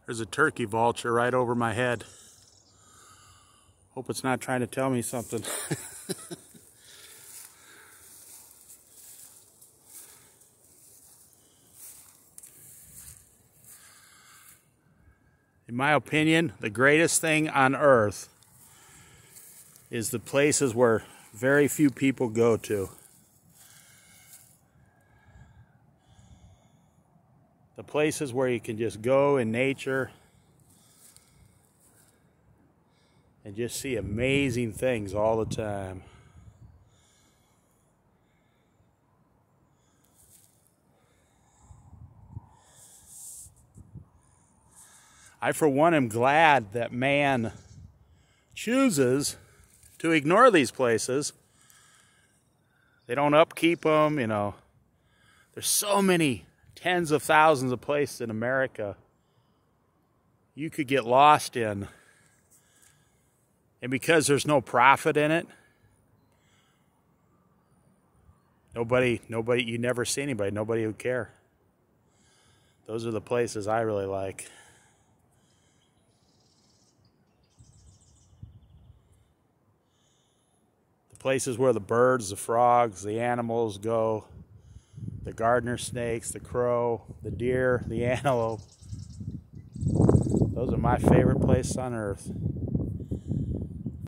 There's a turkey vulture right over my head. Hope it's not trying to tell me something. In my opinion, the greatest thing on earth is the places where very few people go to. The places where you can just go in nature and just see amazing things all the time. I, for one, am glad that man chooses to ignore these places. They don't upkeep them, you know. There's so many tens of thousands of places in America you could get lost in. And because there's no profit in it, you never see anybody, nobody would care. Those are the places I really like. The places where the birds, the frogs, the animals go, the gardener snakes, the crow, the deer, the antelope. Those are my favorite places on earth.